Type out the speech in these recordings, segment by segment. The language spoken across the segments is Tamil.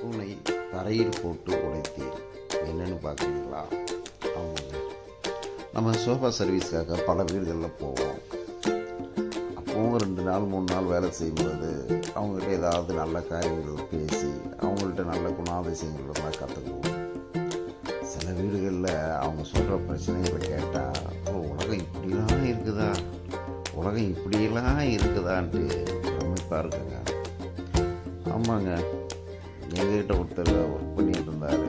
ஐஃபோனை தரையில் போட்டு உடைத்தேன். என்னென்னு பார்க்குறீங்களா? ஆமாங்க, நம்ம சோஃபா சர்வீஸ்க்காக பல வீடுகளில் போவோம். அப்போவும் 2 நாள் 3 நாள் வேலை செய்யும்போது அவங்ககிட்ட ஏதாவது நல்ல காரியங்கள் பேசி அவங்கள்ட்ட நல்ல குணாதிசயங்கள்லாம் கற்றுக்குவோம். சில வீடுகளில் அவங்க சொல்கிற பிரச்சனைகளை கேட்டால், உலகம் இப்படிலாம் இருக்குதா, உலகம் இப்படியெல்லாம் இருக்குதான்ட்டு பிரமிப்பாக இருக்குங்க. ஆமாங்க, எங்ககிட்ட ஒருத்தர் ஒர்க் பண்ணிட்டு இருந்தார்.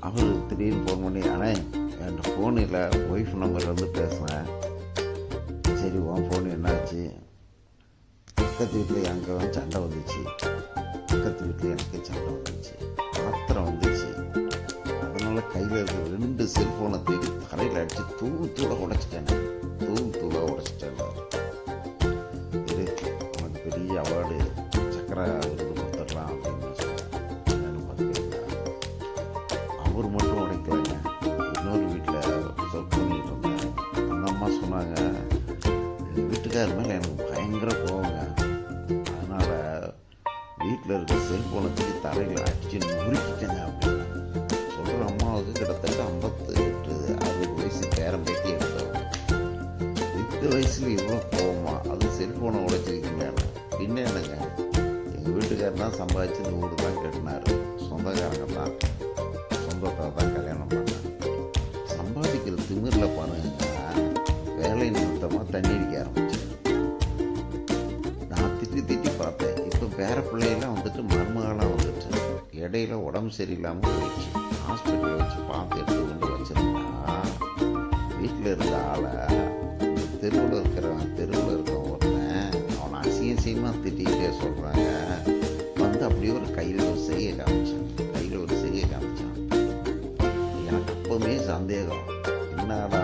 அவர் திடீர்னு ஃபோன் பண்ணி, ஆனால் என் ஃபோனில் ஒய்ஃப் நம்பர்லேருந்து பேசுகிறேன். சரி, உன் ஃபோன் என்னாச்சு? பக்கத்து வீட்டில் எனக்கு சண்டை வந்துச்சு, பக்கத்து வீட்டில் எனக்கு சண்டை வந்துச்சு, ஆத்திரம் வந்துச்சு. அதனால் கையில் இருக்கிற 2 செல்ஃபோனை தேடி தலையில் அடித்து தூளாக உடைச்சிட்டேன். தூளாக உடைச்சிட்டேன். இது உனக்கு பெரிய அவார்டு, சக்கரை விருது கொடுத்துடலாம் அப்படின்னு சொன்னேன். அவர் மட்டும் உடைக்கலைங்க. இன்னொரு வீட்டில் ஒர்க் பண்ணிட்டு இருந்தேன். அந்த அம்மா சொன்னாங்க, எங்கள் வீட்டுக்கார் மேலே எனக்கு பயங்கர கோவங்க. அதனால் வீட்டில் இருக்க செல்ஃபோனை தூக்கி தலையில் அடித்து நொறுக்கிட்டேங்க அப்படின்னு சொல்கிற அம்மாவுக்கு கிட்டத்தட்ட 58-60 வயசு பேரம் பேட்டி எடுத்தவங்க. இந்த வயசில் இவ்வளோ கோவமா? அது செல்ஃபோனை உடைச்சிருக்கீங்க. பின்ன என்னங்க, எங்கள் வீட்டுக்காரர் தான் சம்பாதிச்சு இந்த வீடு தான் கட்டினார். சொந்தக்காரங்க தான், சொந்தத்தை தான் கல்யாணம் பண்ணாங்க. சம்பாதிக்கிற திமிரில் பாருங்க, வேலை நிமித்தமாக தண்ணி அடிக்க ஆரம்பிச்சேன். நான் திட்டி பார்த்தேன். இப்போ பேர பிள்ளையெல்லாம் வந்துட்டு மருமகளாக வந்துட்டு இடையில உடம்பு சரியில்லாமல் போயிடுச்சு. ஹாஸ்பிட்டலில் வச்சு பார்த்து எடுத்து கொண்டு வச்சுருந்தா வீட்டில் இருந்த ஆளை தெருவில் இருக்க ஒருத்தன் அவனை அசியமாக திட்டிகிட்டே சொல்கிறாங்க. வந்து அப்படியே ஒரு கையில் ஒரு செய்கை காமிச்சான். எனக்கு அப்போவுமே சந்தேகம், என்னடா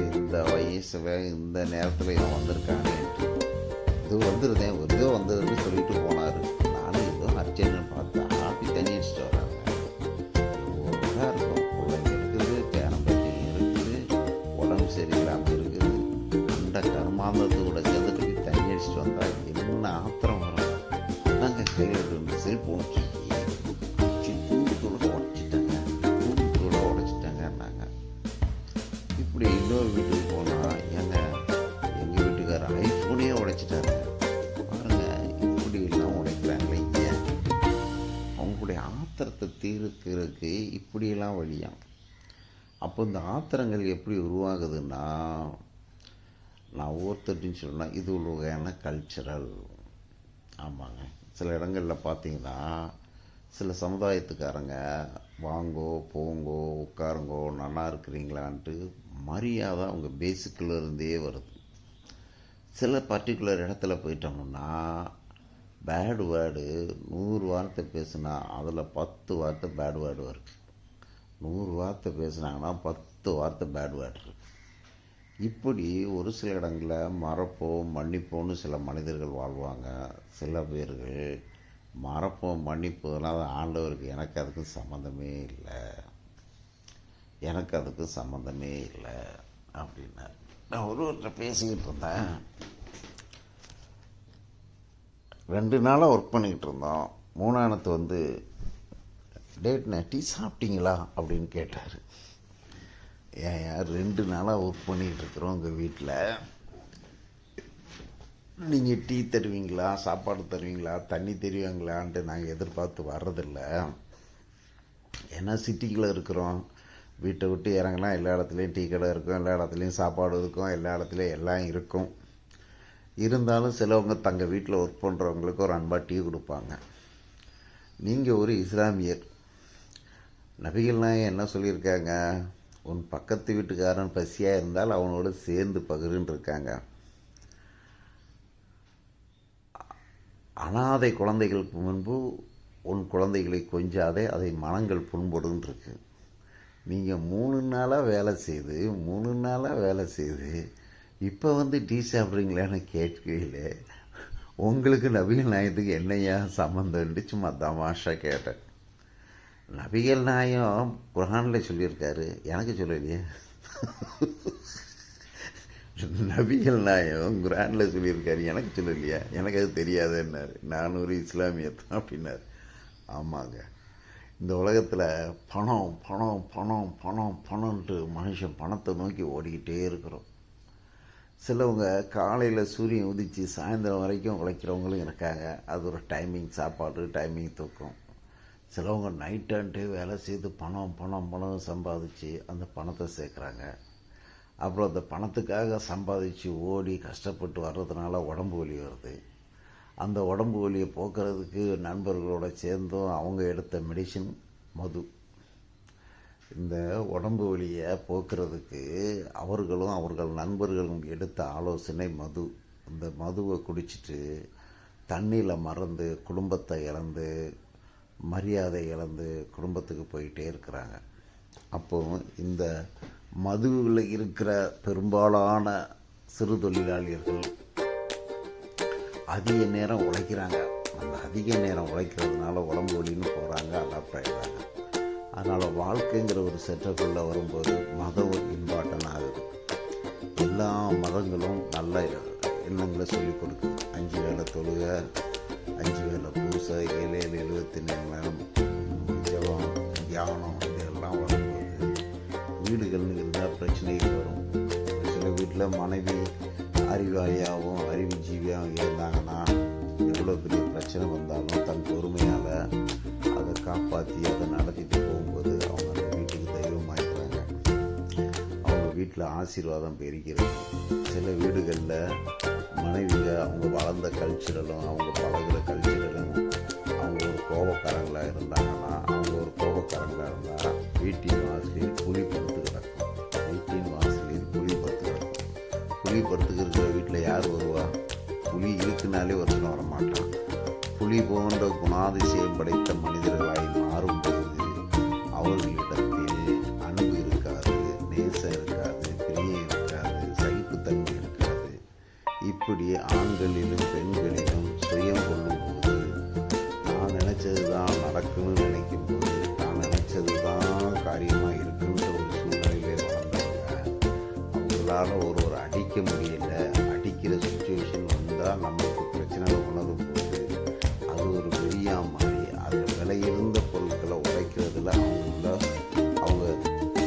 இந்த வயசில் இந்த நேரத்தில் இவன் வந்திருக்கானேன்ட்டு. இது வந்துருந்தேன், ஏதோ வந்துருன்னு சொல்லிட்டு போனார். நானும் ஏதோ அர்ஜென்ட்னு பார்த்தா ஆப்பி தண்ணி அடிச்சுட்டு வராங்க. ஒழுங்காக இருக்கும், பிள்ளைங்க இருக்குது, பேரம்பட்டி இருக்குது, உடம்பு சரியில்லாமல் இருக்குது. அந்த கருமாந்தத்து கூட சேர்ந்துட்டு போய் தண்ணி அடிச்சுட்டு வந்தால் என்ன ஆத்திரம் வரும்? நாங்கள் கையில் இருந்து செல்ஃபோன் தூளாக உடைச்சிட்டாங்கன்னாங்க. இப்படி இன்னொரு வீட்டுக்கு போனால், எங்கள் வீட்டுக்காரர் ஐஃபோனே உடைச்சிட்டாங்க. பாருங்க, இப்படியெல்லாம் உடைக்கிறாங்களே ஏன்? அவங்களுடைய ஆத்திரத்தை தீர்க்கிறதுக்கு இப்படியெல்லாம் வழியாம். அப்போ இந்த ஆத்திரங்கள் எப்படி உருவாகுதுன்னா, நான் ஒவ்வொருத்தர்கிட்டையும் சொன்னால் இது ஒரு வகையான கல்ச்சரல். ஆமாங்க, சில இடங்களில் பார்த்தீங்கன்னா சில சமுதாயத்துக்காரங்க வாங்கோ போங்கோ உட்காருங்கோ நல்லா இருக்கிறீங்களான்ட்டு மரியாதை அவங்க பேசிக்கில் இருந்தே வருது. சில பர்டிகுலர் இடத்துல போயிட்டோம்னா பேட் வேர்டு 100 வார்த்தை பேசுனா அதில் 10 வார்த்தை பேட் வேர்டு வருது. 100 வார்த்தை பேசுனாங்கன்னா 10 வார்த்தை பேட் வேர்டு இருக்குது. இப்படி ஒரு சில இடங்களில் மறப்போம் மன்னிப்போன்னு சில மனிதர்கள் வாழ்வாங்க. சில பேர்கள் மறப்போம் மன்னிப்போம்னா அது ஆண்டவருக்கு எனக்கு அதுக்கு சம்மந்தமே இல்லை அப்படின்னாரு. நான் ஒருவர்கிட்ட பேசிக்கிட்டு இருந்தேன். 2 நாளாக ஒர்க் பண்ணிக்கிட்டு இருந்தோம். 3ஆனத்து வந்து, டேட்ண்ணே டீ சாப்பிட்டீங்களா அப்படின்னு கேட்டார். ஏன் 2 நாளாக ஒர்க் பண்ணிக்கிட்டு இருக்கிறோம் உங்கள் வீட்டில், நீங்கள் டீ தருவீங்களா, சாப்பாடு தருவீங்களா, தண்ணி தருவீங்களான்ட்டு நாங்கள் எதிர்பார்த்து வர்றதில்லை. ஏன்னா சிட்டிக்குள்ளே இருக்கிறோம். வீட்டை விட்டு இறங்கலாம், எல்லா இடத்துலையும் டீ கடை இருக்கும், எல்லா இடத்துலையும் சாப்பாடு இருக்கும், எல்லா இடத்துலையும் எல்லாம் இருக்கும். இருந்தாலும் சிலவங்க தங்கள் வீட்டில் ஒர்க் பண்ணுறவங்களுக்கு ஒரு அன்பாக டீ கொடுப்பாங்க. நீங்கள் ஒரு இஸ்லாமியர், நபிகள் நாயகம் என்ன சொல்லியிருக்காங்க? உன் பக்கத்து வீட்டுக்காரன் பசியாக இருந்தால் அவனோடு சேர்ந்து பகிர்ன்னு இருக்காங்க. அனாதை குழந்தைகளுக்கு முன்பு உன் குழந்தைகளை கொஞ்சாதே, அதை மனங்கள் புண்படுன்னு இருக்கு. நீங்கள் 3 நாளாக வேலை செய்து இப்போ வந்து டீ சாப்பிட்றீங்களான்னு கேட்கல. உங்களுக்கு நபிகள் நாயகத்துக்கு என்னையா சம்மந்தம்னு சும்மா தமாஷா கேட்டேன். நபிகள் நாயகம் குர்ஆனில் சொல்லியிருக்காரு, எனக்கு சொல்லலையே. நபிகள் நாயகம் குர்ஆனில் சொல்லியிருக்காரு, எனக்கு சொல்லலையா? எனக்கு அது தெரியாதுன்னாரு. நான் ஒரு இஸ்லாமியர் தான் அப்படின்னாரு. ஆமாங்க. இந்த உலகத்தில் பணம் பணம் பணம் பணம் பணம்ன்ட்டு மனுஷன் பணத்தை நோக்கி ஓடிக்கிட்டே இருக்கிறோம். சிலவங்க காலையில் சூரியன் உதித்து சாயந்தரம் வரைக்கும் உழைக்கிறவங்களும் இருக்காங்க. அது ஒரு டைமிங் சாப்பாடு, டைமிங் தூக்கம். சிலவங்க நைட் அண்ட் டே வேலை செய்து பணம் பணம் பணம் சம்பாதிச்சு அந்த பணத்தை சேர்க்குறாங்க. அப்புறம் அந்த பணத்துக்காக சம்பாதிச்சு ஓடி கஷ்டப்பட்டு வர்றதுனால உடம்பு வலி வருது. அந்த உடம்பு வலியை போக்குறதுக்கு நண்பர்களோட சேர்ந்தும் அவங்க எடுத்த மெடிசின் மது. இந்த உடம்பு வலியை போக்குறதுக்கு அவர்களும் அவர்கள் நண்பர்களும் எடுத்த ஆலோசனை மது. இந்த மதுவை குடிச்சிட்டு தண்ணியில் மறந்து குடும்பத்தை இழந்து மரியாதை இழந்து குடும்பத்துக்கு போயிட்டே இருக்கிறாங்க. அப்போது இந்த மதுவில் இருக்கிற பெரும்பாலான சிறு தொழிலாளிகள் அதிக நேரம் உழைக்கிறாங்க. அந்த அதிக நேரம் உழைக்கிறதுனால உடம்பு வலின்னு போகிறாங்க, அடாப்ட் ஆகிடுறாங்க. அதனால் வாழ்க்கைங்கிற ஒரு செட்டப்புள்ள வரும்போது மதம் இம்பார்ட்டன் ஆகுது. எல்லா மதங்களும் நல்ல எண்ணங்களை சொல்லிக் கொடுக்குது. 5 வேளை தொழுக, 5 வேளை பூசை, 7/7 74 நேரம் ஜபம், தியானம், இதெல்லாம் வரும்போது வீடுகள்னு இருந்தால் பிரச்சனைகள் வரும். சில வீட்டில் மனைவி அறிவாளியாகவும் அறிவுஜீவியாகவும் இருந்தாங்கன்னா எவ்வளோ பெரிய பிரச்சனை வந்தாலும் தன் பொறுமையால் அதை காப்பாற்றி அதை நடத்திட்டு போகும்போது அவங்க அந்த வீட்டுக்கு தெய்வமாயிடுறாங்க. அவங்க வீட்டில் ஆசீர்வாதம் பெருகிறது. சில வீடுகளில் மனைவிங்க அவங்க வளர்ந்த கல்ச்சரலும் அவங்க பழகுற கல்ச்சரலும் அவங்க ஒரு கோபக்காரங்களாக இருந்தாங்கன்னா வீட்டின் வாசலில் புலி படுத்து கிடக்கும். வீட்டின் வாசலில் புலி படுத்து கிடக்கும். புலி படுத்துக்கிற வீட்டில் யார் வருவா? புலி இருக்குனாலே ஒருத்தன் வரமாட்டான். புலி போன்ற குணாதிசயம் படைத்த மனிதர்களாய் மாறும்போது அவர்களிடத்தில் அன்பு இருக்காது, நேசம் இருக்காது, பிரியம் இருக்காது, சகிப்புத்தன்மை இருக்காது. இப்படி ஆண்களிலும் பெண்களிலும் சுயம் கொள்ளும்போது நான் நினச்சது தான் நடக்கும்னு நினைக்கும் போது நான் நினச்சது தான் காரியமாக இருக்குன்ற ஒரு சூழ்நிலையிலே வளர்ந்தவங்க அவங்களால ஒருவர் அடிக்க முடியல. அடிக்கிற சுச்சுவேஷன் வந்தால் நம்மளுக்கு பிரச்சனை உணரும் போது அது ஒரு வெறியாக மாறி அதில் விலையிருந்த பொருட்களை உடைக்கிறதுல அவங்க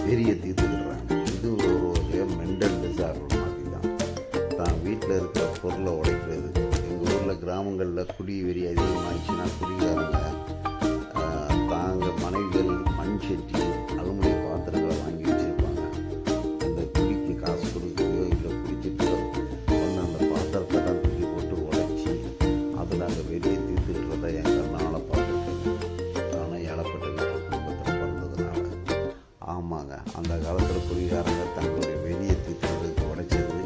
வெறியை தீர்த்துக்கிடுறாங்க. இது ஒரு வகையாக மென்டல் டிசார்டர் மாதிரி தான் வீட்டில் இருக்கிற பொருளை உடைக்கிறது. எங்கள் ஊரில் கிராமங்களில் குடி வெறி அதிகமாகிடுச்சுன்னா குடிகாரங்க தாங்க மனைவிகள் மண் சட்டி அலுமினிய பாத்திரங்களை வாங்கி வச்சுருப்பாங்க. அந்த குடிக்கு காசு கொடுக்கலையோ இல்லை குடிச்சிட்டு வந்து அந்த பாத்திரத்தை தான் தூக்கி போட்டு உடைச்சி அதில் அங்கே வெளியே தீர்த்துக்கிறத என் கண்ணால் பார்த்துருக்கேன். ஆனால் ஏழப்பட்ட குடும்பத்தில் பிறந்ததுனால. ஆமாங்க, அந்த காலத்தில் குடிகாரங்க தங்களுடைய வெளியே தீர்த்துக்கிறதுக்கு உடைச்சது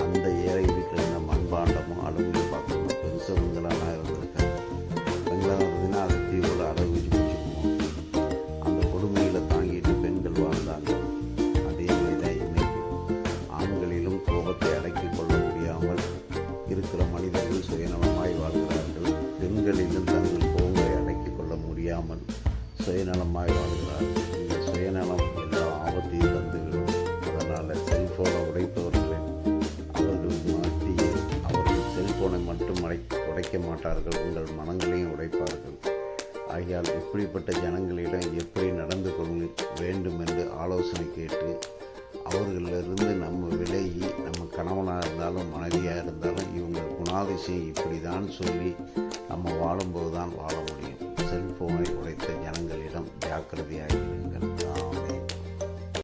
அந்த ஏழை வீட்டில் இருந்த மண்பாண்டமும் அலுமினிய பாத்திரமும் பெருசவங்களாக இருந்திருக்கேன். பெண்களாக இருந்ததுன்னா அதை தீவோட அடகு வச்சு பிடிச்சிக்குவோம். அந்த கொடுமையில் தாங்கிட்டு பெண்கள் வாழ்ந்தாங்க. அதே மாதிரி தான் இன்னைக்கு ஆண்களிலும் கோபத்தை அடக்கிக் கொள்ள முடியாமல் இருக்கிற மனிதர்கள் சுயநலமாய் வாழ்கிறார்கள். பெண்களிலும் தங்கள் கோபங்களை அடக்கிக் கொள்ள முடியாமல் சுயநலமாய் வாழ்கிறார்கள். இந்த சுயநலம் எல்லா ஆபத்தையும் தந்துவிடும். அதனால் செல்ஃபோனை உடைப்பவர்களை அவர்கள் மத்தியில் அவர்கள் செல்ஃபோனை மட்டும் உடைக்க மாட்டார்கள், உங்கள் மனங்களையும் உடைப்பார்கள். ஆகையால் இப்படிப்பட்ட ஜனங்களிடம் எப்படி நடந்து கொள்ள வேண்டும் என்று ஆலோசனை கேட்டு அவர்களிலிருந்து நம்ம விலகி நம்ம கணவனாக இருந்தாலும் மனைவியாக இருந்தாலும் இவங்க குணாதிசயம் இப்படி தான் சொல்லி நம்ம வாழும்போது தான் வாழ முடியும். செல்ஃபோனை உடைத்த ஜனங்களிடம் ஜாக்கிரதையாக